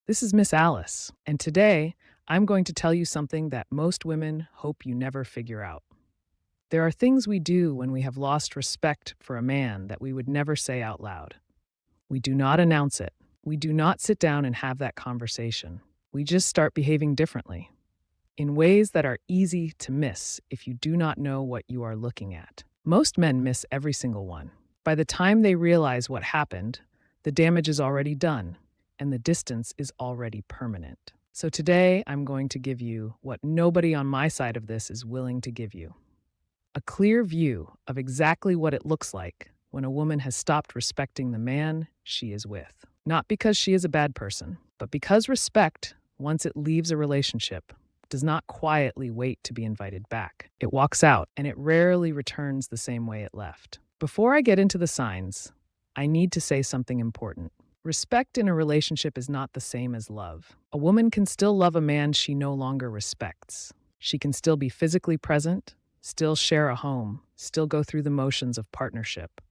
This is Miss Alice, and today I'm going to tell you something that most women hope you never figure out. There are things we do when we have lost respect for a man that we would never say out loud. We do not announce it. We do not sit down and have that conversation. We just start behaving differently in ways that are easy to miss if you do not know what you are looking at. Most men miss every single one. By the time they realize what happened, the damage is already done and the distance is already permanent. So today, I'm going to give you what nobody on my side of this is willing to give you: a clear view of exactly what it looks like when a woman has stopped respecting the man she is with. Not because she is a bad person, but because respect, once it leaves a relationship, does not quietly wait to be invited back. It walks out, and it rarely returns the same way it left. Before I get into the signs, I need to say something important. Respect in a relationship is not the same as love. A woman can still love a man she no longer respects. She can still be physically present, still share a home, still go through the motions of partnership.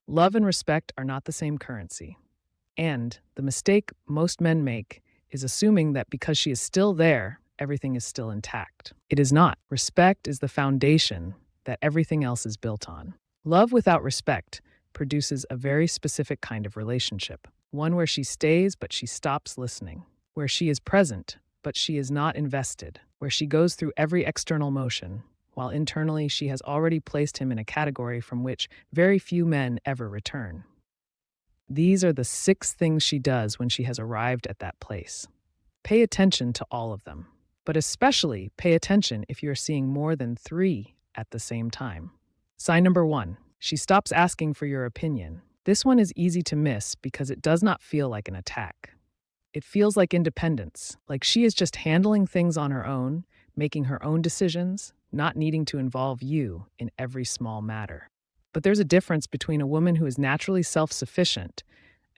Love and respect are not the same currency. And the mistake most men make is assuming that because she is still there, everything is still intact. It is not. Respect is the foundation that everything else is built on. Love without respect produces a very specific kind of relationship, one where she stays but she stops listening, where she is present but she is not invested, where she goes through every external motion, while internally she has already placed him in a category from which very few men ever return. These are the 6 things she does when she has arrived at that place. Pay attention to all of them, but especially pay attention if you're seeing more than 3 at the same time. Sign number 1. She stops asking for your opinion. This one is easy to miss because it does not feel like an attack. It feels like independence, like she is just handling things on her own, making her own decisions, not needing to involve you in every small matter. But there's a difference between a woman who is naturally self-sufficient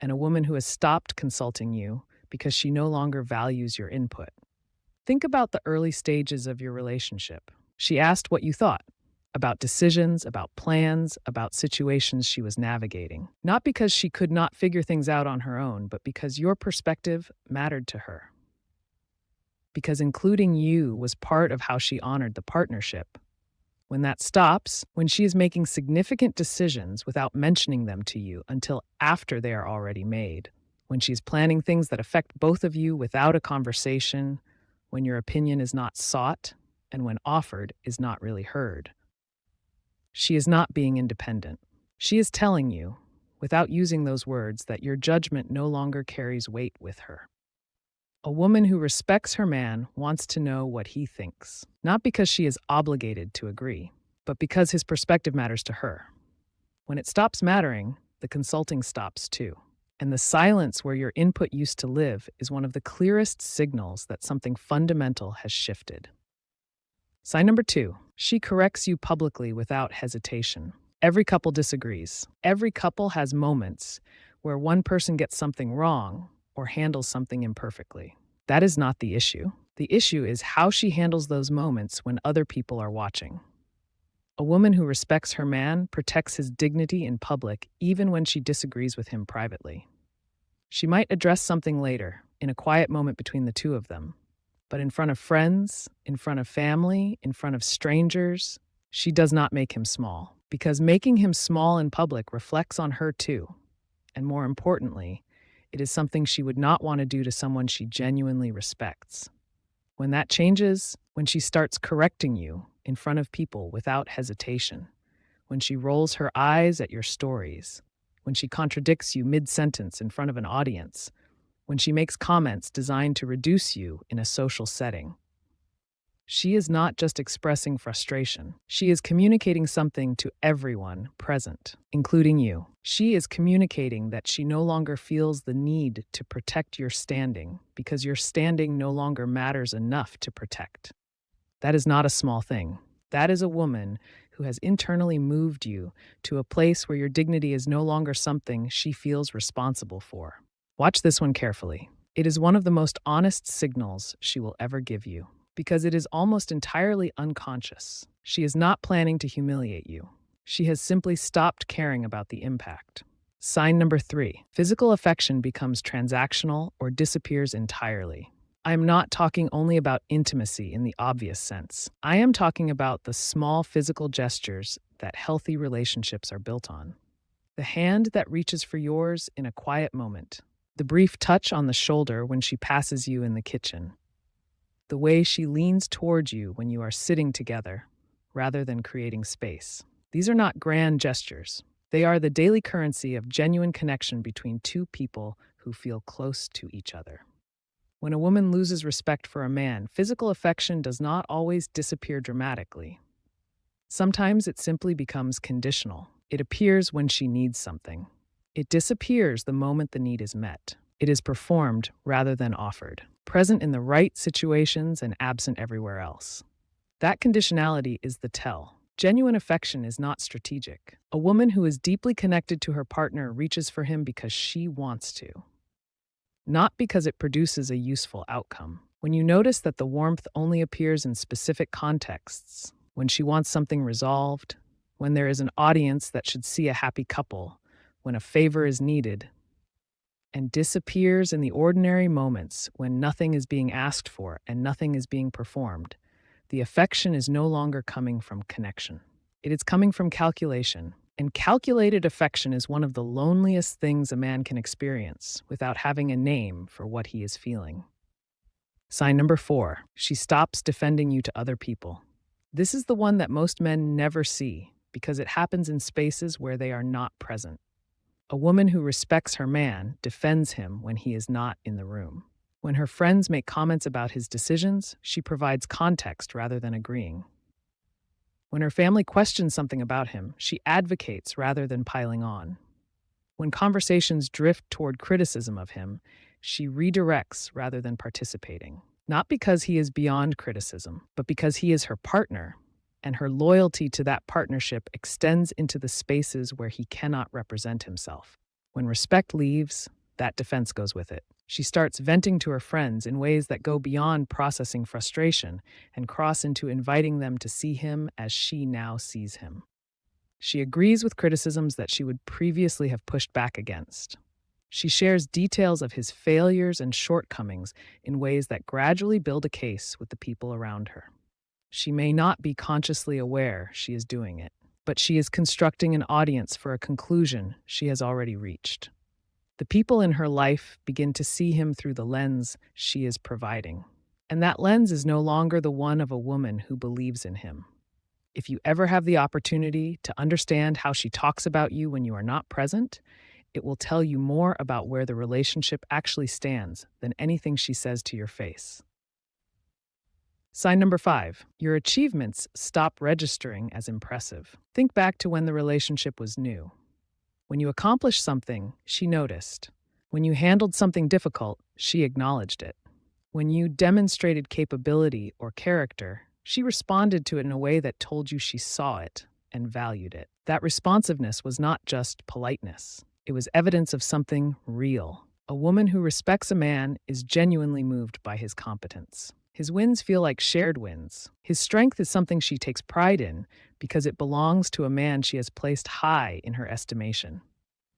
and a woman who has stopped consulting you because she no longer values your input. Think about the early stages of your relationship. She asked what you thought about decisions, about plans, about situations she was navigating. Not because she could not figure things out on her own, but because your perspective mattered to her. Because including you was part of how she honored the partnership. When that stops, when she is making significant decisions without mentioning them to you until after they are already made, when she's planning things that affect both of you without a conversation, when your opinion is not sought, and when offered is not really heard. She is not being independent. She is telling you, without using those words, that your judgment no longer carries weight with her. A woman who respects her man wants to know what he thinks, not because she is obligated to agree, but because his perspective matters to her. When it stops mattering, the consulting stops too. And the silence where your input used to live is one of the clearest signals that something fundamental has shifted. Sign number 2, she corrects you publicly without hesitation. Every couple disagrees. Every couple has moments where one person gets something wrong or handles something imperfectly. That is not the issue. The issue is how she handles those moments when other people are watching. A woman who respects her man protects his dignity in public even when she disagrees with him privately. She might address something later, in a quiet moment between the two of them. But in front of friends, in front of family, in front of strangers, she does not make him small. Because making him small in public reflects on her too. And more importantly, it is something she would not want to do to someone she genuinely respects. When that changes, when she starts correcting you in front of people without hesitation, when she rolls her eyes at your stories, when she contradicts you mid-sentence in front of an audience, when she makes comments designed to reduce you in a social setting, she is not just expressing frustration. She is communicating something to everyone present, including you. She is communicating that she no longer feels the need to protect your standing because your standing no longer matters enough to protect. That is not a small thing. That is a woman who has internally moved you to a place where your dignity is no longer something she feels responsible for. Watch this one carefully. It is one of the most honest signals she will ever give you, because it is almost entirely unconscious. She is not planning to humiliate you. She has simply stopped caring about the impact. Sign number 3, physical affection becomes transactional or disappears entirely. I am not talking only about intimacy in the obvious sense. I am talking about the small physical gestures that healthy relationships are built on. The hand that reaches for yours in a quiet moment, the brief touch on the shoulder when she passes you in the kitchen, the way she leans towards you when you are sitting together, rather than creating space. These are not grand gestures. They are the daily currency of genuine connection between two people who feel close to each other. When a woman loses respect for a man, physical affection does not always disappear dramatically. Sometimes it simply becomes conditional. It appears when she needs something. It disappears the moment the need is met. It is performed rather than offered, present in the right situations and absent everywhere else. That conditionality is the tell. Genuine affection is not strategic. A woman who is deeply connected to her partner reaches for him because she wants to, not because it produces a useful outcome. When you notice that the warmth only appears in specific contexts, when she wants something resolved, when there is an audience that should see a happy couple, when a favor is needed, and disappears in the ordinary moments when nothing is being asked for and nothing is being performed, the affection is no longer coming from connection. It is coming from calculation. And calculated affection is one of the loneliest things a man can experience without having a name for what he is feeling. Sign number 4, she stops defending you to other people. This is the one that most men never see because it happens in spaces where they are not present. A woman who respects her man defends him when he is not in the room. When her friends make comments about his decisions, she provides context rather than agreeing. When her family questions something about him, she advocates rather than piling on. When conversations drift toward criticism of him, she redirects rather than participating. Not because he is beyond criticism, but because he is her partner, and her loyalty to that partnership extends into the spaces where he cannot represent himself. When respect leaves, that defense goes with it. She starts venting to her friends in ways that go beyond processing frustration and cross into inviting them to see him as she now sees him. She agrees with criticisms that she would previously have pushed back against. She shares details of his failures and shortcomings in ways that gradually build a case with the people around her. She may not be consciously aware she is doing it, but she is constructing an audience for a conclusion she has already reached. The people in her life begin to see him through the lens she is providing. And that lens is no longer the one of a woman who believes in him. If you ever have the opportunity to understand how she talks about you when you are not present, it will tell you more about where the relationship actually stands than anything she says to your face. Sign number 5, your achievements stop registering as impressive. Think back to when the relationship was new. When you accomplished something, she noticed. When you handled something difficult, she acknowledged it. When you demonstrated capability or character, she responded to it in a way that told you she saw it and valued it. That responsiveness was not just politeness. It was evidence of something real. A woman who respects a man is genuinely moved by his competence. His wins feel like shared wins. His strength is something she takes pride in because it belongs to a man she has placed high in her estimation.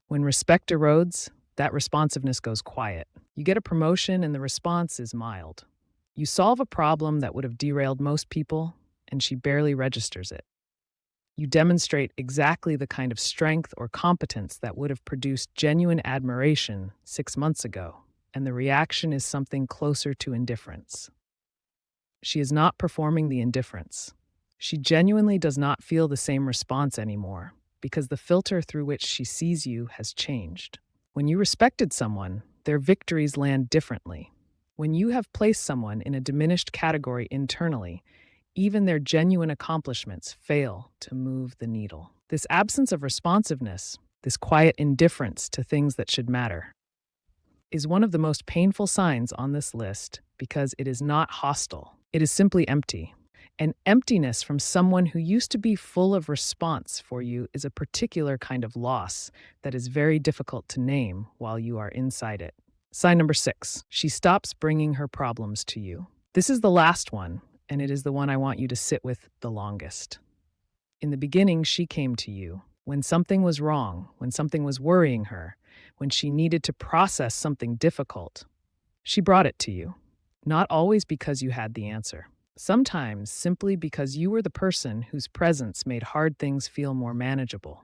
When respect erodes, that responsiveness goes quiet. You get a promotion and the response is mild. You solve a problem that would have derailed most people, and she barely registers it. You demonstrate exactly the kind of strength or competence that would have produced genuine admiration 6 months ago, and the reaction is something closer to indifference. She is not performing the indifference. She genuinely does not feel the same response anymore because the filter through which she sees you has changed. When you respected someone, their victories land differently. When you have placed someone in a diminished category internally, even their genuine accomplishments fail to move the needle. This absence of responsiveness, this quiet indifference to things that should matter, is one of the most painful signs on this list because it is not hostile. It is simply empty. And emptiness from someone who used to be full of response for you is a particular kind of loss that is very difficult to name while you are inside it. Sign number 6, she stops bringing her problems to you. This is the last one, and it is the one I want you to sit with the longest. In the beginning, she came to you. When something was wrong, when something was worrying her, when she needed to process something difficult, she brought it to you. Not always because you had the answer. Sometimes simply because you were the person whose presence made hard things feel more manageable.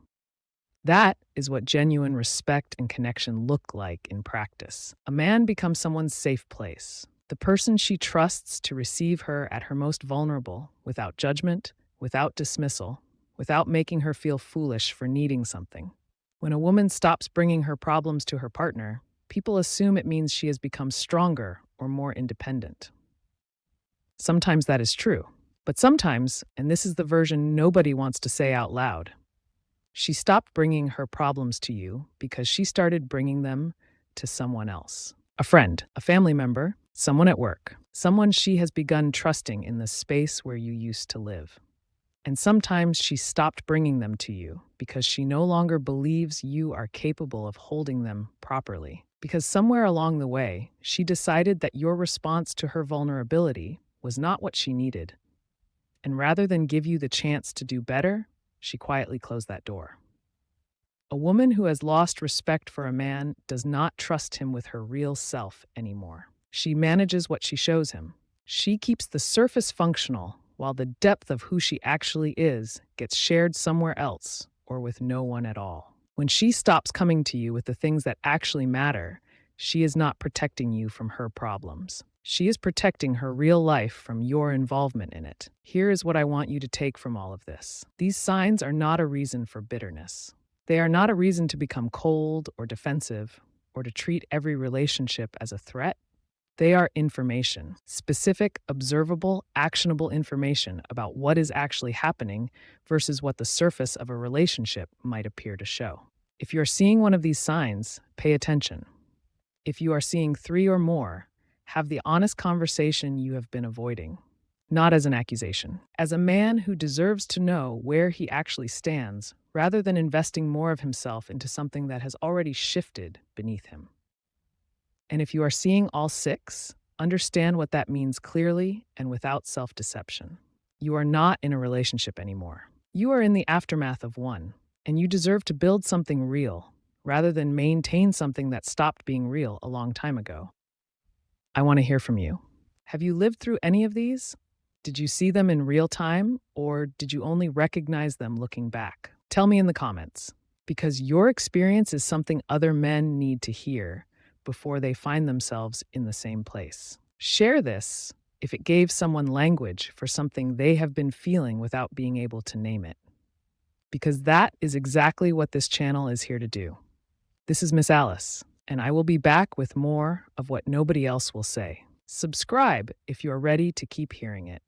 That is what genuine respect and connection look like in practice. A man becomes someone's safe place, the person she trusts to receive her at her most vulnerable, without judgment, without dismissal, without making her feel foolish for needing something. When a woman stops bringing her problems to her partner, people assume it means she has become stronger or more independent. Sometimes that is true, but sometimes, and this is the version nobody wants to say out loud, she stopped bringing her problems to you because she started bringing them to someone else. A friend, a family member, someone at work, someone she has begun trusting in the space where you used to live. And sometimes she stopped bringing them to you because she no longer believes you are capable of holding them properly. Because somewhere along the way, she decided that your response to her vulnerability was not what she needed. And rather than give you the chance to do better, she quietly closed that door. A woman who has lost respect for a man does not trust him with her real self anymore. She manages what she shows him. She keeps the surface functional while the depth of who she actually is gets shared somewhere else or with no one at all. When she stops coming to you with the things that actually matter, she is not protecting you from her problems. She is protecting her real life from your involvement in it. Here is what I want you to take from all of this. These signs are not a reason for bitterness. They are not a reason to become cold or defensive or to treat every relationship as a threat. They are information, specific, observable, actionable information about what is actually happening versus what the surface of a relationship might appear to show. If you're seeing one of these signs, pay attention. If you are seeing 3 or more, have the honest conversation you have been avoiding. Not as an accusation, as a man who deserves to know where he actually stands, rather than investing more of himself into something that has already shifted beneath him. And if you are seeing all 6, understand what that means clearly and without self-deception. You are not in a relationship anymore. You are in the aftermath of one, and you deserve to build something real, rather than maintain something that stopped being real a long time ago. I want to hear from you. Have you lived through any of these? Did you see them in real time, or did you only recognize them looking back? Tell me in the comments, because your experience is something other men need to hear before they find themselves in the same place. Share this if it gave someone language for something they have been feeling without being able to name it. Because that is exactly what this channel is here to do. This is Miss Alice, and I will be back with more of what nobody else will say. Subscribe if you are ready to keep hearing it.